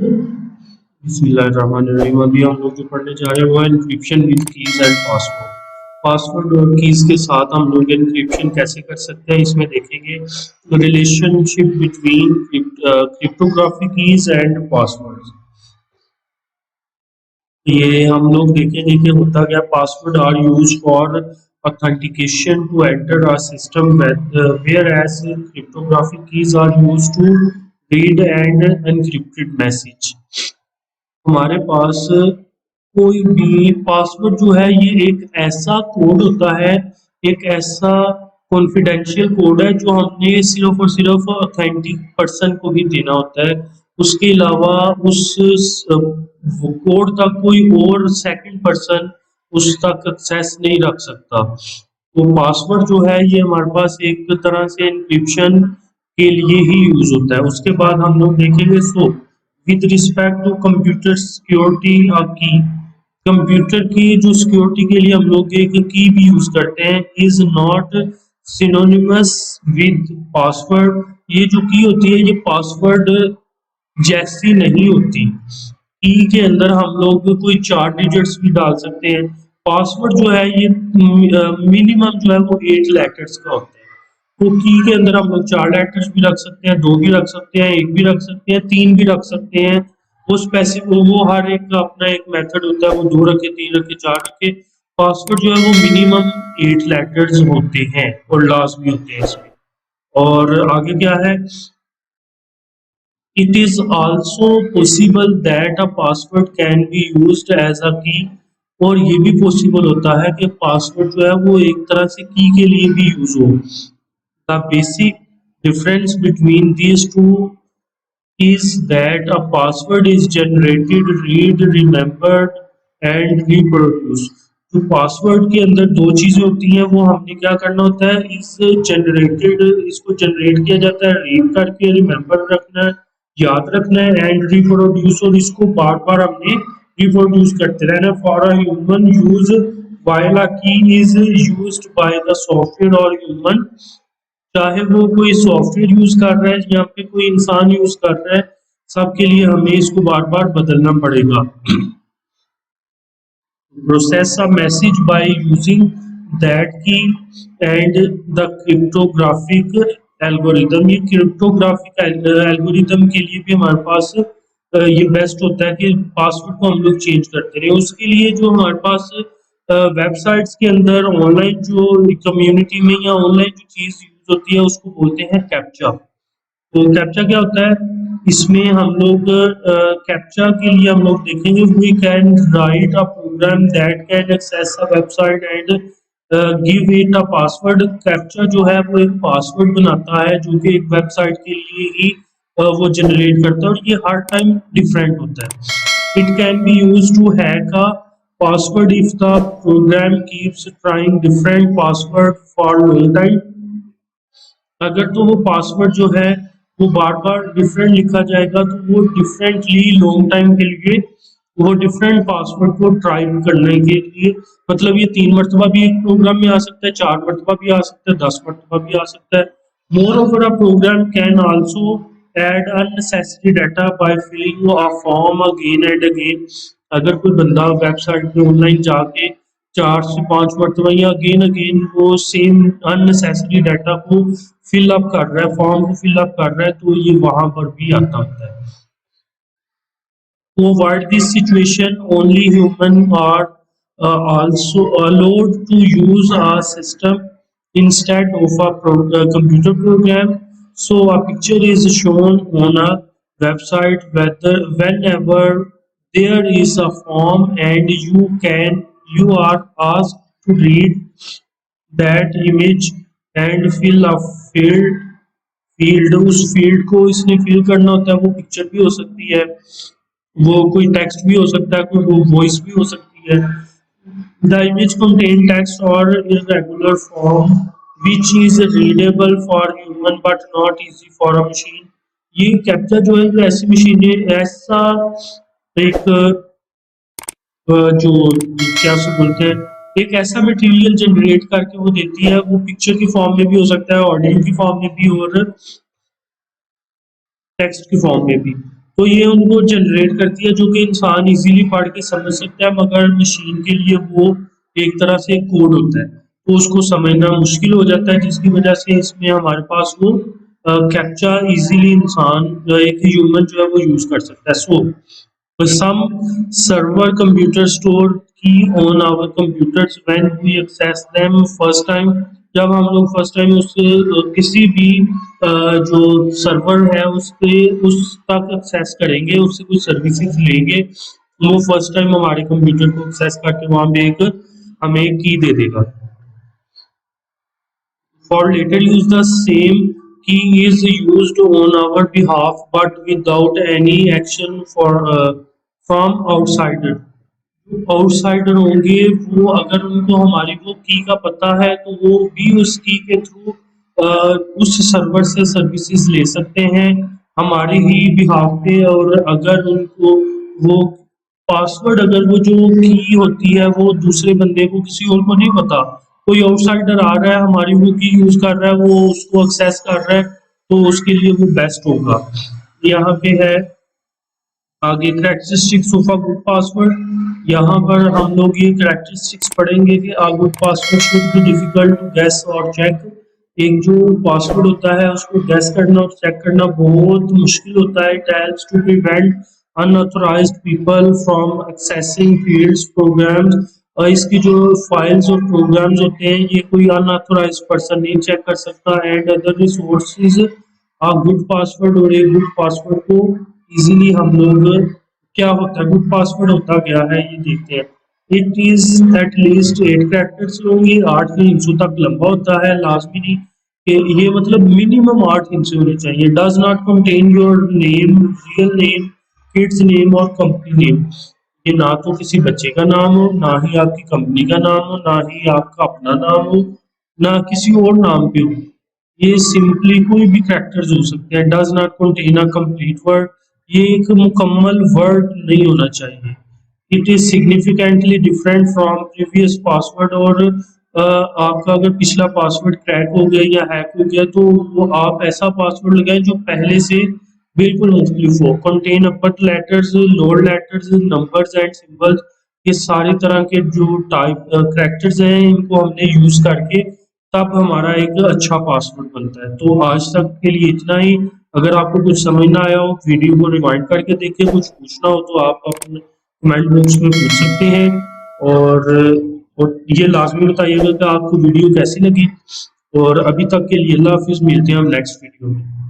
बिस्मिल्लाहिर्रहमानिर्रहीम। अभी हम लोग जो पढ़ने जा रहे हैं वो है encryption with keys and password. Password और कीज के साथ हम लोग इंक्रिप्शन कैसे कर सकते हैं इसमें देखेंगे। Relationship between cryptographic keys and password. ये हम लोग देखेंगे कि होता क्या। Password are use for authentication to enter a system, whereas cryptographic keys are used to read and encrypted message। हमारे पास कोई भी पासवर्ड जो है ये एक ऐसा कोड होता है, एक ऐसा कॉन्फिडेंशियल कोड है जो हमने सिर्फ और सिर्फ ऑथेंटिक पर्सन को ही देना होता है। उसके अलावा उस कोड तक कोई और सेकंड पर्सन उस तक एक्सेस नहीं रख सकता। तो पासवर्ड जो है ये हमारे पास एक तरह से इंक्रिप्शन के लिए ही यूज होता है। उसके बाद हम लोग देखेंगे so with respect to computer security की, कंप्यूटर की जो सिक्योरिटी के लिए हम लोग एक की भी यूज करते हैं is not synonymous with password. ये जो की होती है ये पासवर्ड जैसी नहीं होती। की के अंदर हम लोग कोई 4 डिजिट्स भी डाल सकते हैं। पासवर्ड जो है ये मिनिमम जो है वो 8 लेटर्स का होता है। तो की के अंदर हम लोग 4 लेटर्स भी रख सकते हैं, 2 भी रख सकते हैं, 1 भी रख सकते हैं, 3 भी रख सकते हैं। वो स्पेसिफिक वो हर एक का अपना एक मेथड होता है, वो 2 रखे, 3 रखे, 4 रखे। पासवर्ड जो है वो मिनिमम 8 लेटर्स होते हैं और लास्ट भी होते हैं इसमें। और आगे क्या है, it is also possible that a password can be used as a key। और ये भी पॉसिबल होता है कि पासवर्ड जो है वो एक तरह से की के लिए भी यूज हो। The basic difference between these two is that a password is generated, read, remembered and reproduced। तो पासवर्ड के अंदर 2 चीजें होती हैं, वो हमने क्या करना होता है, इस जनरेटेड इसको जनरेट किया जाता है, रीड करके रिमेम्बर रखना है, याद रखना है, एंड रिप्रोड्यूस, और इसको बार बार हमने रिप्रोड्यूस करते रहना। For a human use while a key is used by the software or human, चाहे वो कोई सॉफ्टवेयर यूज कर रहा है या फिर कोई इंसान यूज कर रहा है, सबके लिए हमें इसको बार बार बदलना पड़ेगा। Process a message by using that की एंड द क्रिप्टोग्राफिक एल्गोरिदम। ये क्रिप्टोग्राफिक एल्गोरिदम के लिए भी हमारे पास ये बेस्ट होता है कि पासवर्ड को हम लोग चेंज करते रहे। उसके लिए जो हमारे पास वेबसाइट्स के अंदर ऑनलाइन जो कम्युनिटी में या ऑनलाइन जो चीज यूज होती है उसको बोलते हैं कैप्चा। तो कैप्चा क्या होता है, इसमें हम लोग कैप्चा के लिए हम लोग देखेंगे we can write a program that can access a website and give it a password. Captcha जो है वो एक पासवर्ड बनाता है जो कि एक वेबसाइट के लिए ही वो जनरेट करता है, और ये हर टाइम डिफरेंट होता है। It can be use to hack a password if the program keeps trying different password for long time. अगर तो वो पासवर्ड जो है वो बार बार डिफरेंट लिखा जाएगा तो वो डिफरेंटली लॉन्ग टाइम के लिए वो डिफरेंट पासवर्ड को ट्राई करने के लिए, मतलब ये 3 मरतबा भी एक प्रोग्राम में आ सकता है, 4 मरतबा भी आ सकता है, 10 मरतबा भी आ सकता है। Moreover a program can also add unnecessary data by filling a form again and again. अगर कोई बंदा वेबसाइट पे ऑनलाइन जाके 4 से 5 मरतबा या अगेन अगेन वो सेम अननेसेसरी डाटा को फिल अप कर रहा है, फॉर्म को फिल अप कर रहा है, तो ये वहां पर भी आता होता है। To avoid this situation, only humans are also allowed to use a system instead of a computer program. So a picture is shown on a website whenever there is a form and you are asked to read that image and fill a field उस field को इसने fill करना होता है। वो picture भी हो सकती है, वो कोई टेक्स्ट भी हो सकता है, कोई वॉइस भी हो सकती है। द इमेज कंटेन टेक्स्ट और irregular form which is readable for human but not easy for a machine. ये कैप्चा जो है ये ऐसी मशीन है, ऐसा एक जो क्या से बोलते हैं, एक ऐसा मटेरियल जनरेट करके वो देती है। वो पिक्चर की फॉर्म में भी हो सकता है, ऑडियो की फॉर्म में भी और टेक्स्ट की फॉर्म में भी। तो ये उनको जनरेट करती है, जो कि इंसान इजीली पढ़ के समझ सकता है, मगर मशीन के लिए वो एक तरह से कोड होता है, तो उसको समझना मुश्किल हो जाता है, जिसकी वजह से इसमें हमारे पास वो कैप्चा इजीली इंसान एक ह्यूमन जो है वो यूज कर सकता है। सो some server computer store key on our computers when we access them first time। जब हम लोग फर्स्ट टाइम उस किसी भी जो सर्वर है उसके उस तक एक्सेस करेंगे, उससे कुछ सर्विसेज लेंगे, वो फर्स्ट टाइम हमारे कंप्यूटर को एक्सेस करके वहां पे एक हमें की दे देगा। For later use, the same key is used on our behalf, but without any action from outsider। Outsider होंगे वो, अगर उनको हमारी वो की का पता है तो वो भी उस की के थ्रू उस सर्वर से सर्विसेज ले सकते हैं हमारे ही बिहाफ पे। और अगर उनको वो पासवर्ड, अगर वो जो की होती है वो दूसरे बंदे को, किसी और को नहीं पता, कोई आउटसाइडर आ रहा है हमारी वो की यूज कर रहा है, वो उसको एक्सेस कर रहा है, तो उसके लिए वो बेस्ट होगा। यहाँ पे है आगे characteristics of a good password. यहाँ पर हम लोग ये कैरेक्टरिस्टिक्स पढ़ेंगे कि a good password should be difficult to guess और चेक। एक जो पासवर्ड होता है उसको गेस करना और चेक करना बहुत मुश्किल होता है। It helps to prevent unauthorised people from accessing fields programs. और इसकी जो फाइल्स और प्रोग्राम्स होते हैं ये कोई अनऑथराइज्ड पर्सन नहीं चेक कर सकता। And other resources a good password, और एक गुड पासवर्ड को इजीली हम लोग, क्या होता है गुड पासवर्ड होता क्या है ये देखते हैं। It is at least 8 characters होंगे, 8 इंचों तक लंबा होता है। लाजमी नहीं कि ये मतलब मिनिमम 8 इंच होने चाहिए। Does not contain your name, real name, kids name और कंपनी नेम। ये ना तो किसी बच्चे का नाम हो, ना ही आपकी कंपनी का नाम हो, ना ही आपका अपना नाम हो, ना किसी और नाम पे हो। ये सिंपली कोई भी कैरेक्टर्स हो सकते हैं। Does not contain a complete word, ये एक मुकम्मल वर्ड नहीं होना चाहिए। It is significantly different from previous password, और आपका अगर पिछला पासवर्ड क्रैक हो गया या हैक हो गया तो वो आप ऐसा पासवर्ड लगाएं जो पहले से बिल्कुल मुख्तलिफ हो। Contain upper letters, lower letters, numbers and symbols. ये सारी तरह के जो टाइप कैरेक्टर्स हैं इनको हमने यूज करके तब हमारा एक अच्छा पासवर्ड बनता है। तो आज तक के लिए इतना ही। अगर आपको कुछ समझ ना आया हो वीडियो को रिवाइंड करके देखिए, कुछ पूछना हो तो आप अपने कमेंट बॉक्स में पूछ सकते हैं। और और ये लाजमी बताइएगा कि आपको वीडियो कैसी लगी। और अभी तक के लिए अल्लाह हाफिज़, मिलते हैं हम नेक्स्ट वीडियो में।